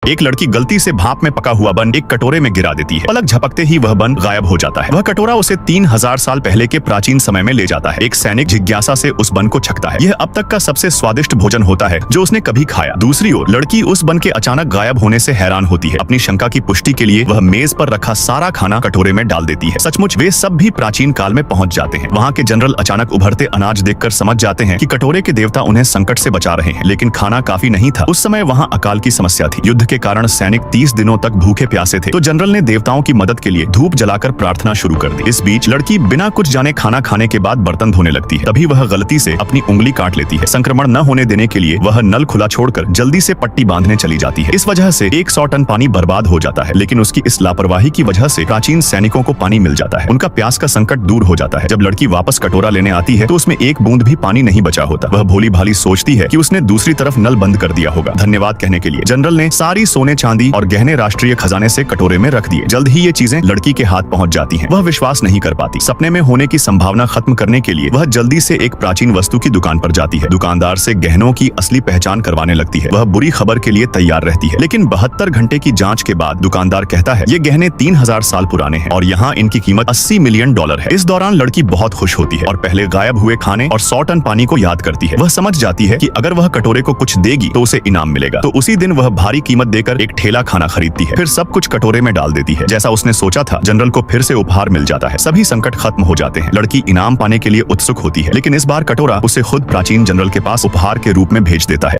एक लड़की गलती से भाप में पका हुआ बन एक कटोरे में गिरा देती है। पलक झपकते ही वह बन गायब हो जाता है। वह कटोरा उसे 3000 साल पहले के प्राचीन समय में ले जाता है। एक सैनिक जिज्ञासा से उस बन को छकता है। यह अब तक का सबसे स्वादिष्ट भोजन होता है जो उसने कभी खाया। दूसरी ओर लड़की उस बन के अचानक गायब होने से हैरान होती है। अपनी शंका की पुष्टि के लिए वह मेज पर रखा सारा खाना कटोरे में डाल देती है। सचमुच वे सब भी प्राचीन काल में पहुंच जाते हैं। वहाँ के जनरल अचानक उभरते अनाज देखकर समझ जाते हैं कि कटोरे के देवता उन्हें संकट से बचा रहे हैं, लेकिन खाना काफी नहीं था। उस समय वहाँ अकाल की समस्या थी। युद्ध के कारण सैनिक 30 दिनों तक भूखे प्यासे थे, तो जनरल ने देवताओं की मदद के लिए धूप जलाकर प्रार्थना शुरू कर दी। इस बीच लड़की बिना कुछ जाने खाना खाने के बाद बर्तन धोने लगती है। तभी वह गलती से अपनी उंगली काट लेती है। संक्रमण न होने देने के लिए वह नल खुला छोड़कर जल्दी से पट्टी बांधने चली जाती है। इस वजह से 100 टन पानी बर्बाद हो जाता है, लेकिन उसकी इस लापरवाही की वजह से प्राचीन सैनिकों को पानी मिल जाता है। उनका प्यास का संकट दूर हो जाता है। जब लड़की वापस कटोरा लेने आती है तो उसमें एक बूंद भी पानी नहीं बचा होता। वह भोली भाली सोचती है कि उसने दूसरी तरफ नल बंद कर दिया होगा। धन्यवाद कहने के लिए जनरल ने सारी सोने चांदी और गहने राष्ट्रीय खजाने से कटोरे में रख दिए। जल्द ही ये चीजें लड़की के हाथ पहुंच जाती हैं। वह विश्वास नहीं कर पाती। सपने में होने की संभावना खत्म करने के लिए वह जल्दी से एक प्राचीन वस्तु की दुकान पर जाती है। दुकानदार से गहनों की असली पहचान करवाने लगती है। वह बुरी खबर के लिए तैयार रहती है, लेकिन 72 घंटे की जांच के बाद दुकानदार कहता है ये गहने 3000 साल पुराने हैं और यहाँ इनकी कीमत $80 मिलियन है। इस दौरान लड़की बहुत खुश होती है और पहले गायब हुए खाने और 100 टन पानी को याद करती है। वह समझ जाती है कि अगर वह कटोरे को कुछ देगी तो उसे इनाम मिलेगा। तो उसी दिन वह भारी कीमत देकर एक ठेला खाना खरीदती है। फिर सब कुछ कटोरे में डाल देती है। जैसा उसने सोचा था, जनरल को फिर से उपहार मिल जाता है। सभी संकट खत्म हो जाते हैं। लड़की इनाम पाने के लिए उत्सुक होती है, लेकिन इस बार कटोरा उसे खुद प्राचीन जनरल के पास उपहार के रूप में भेज देता है।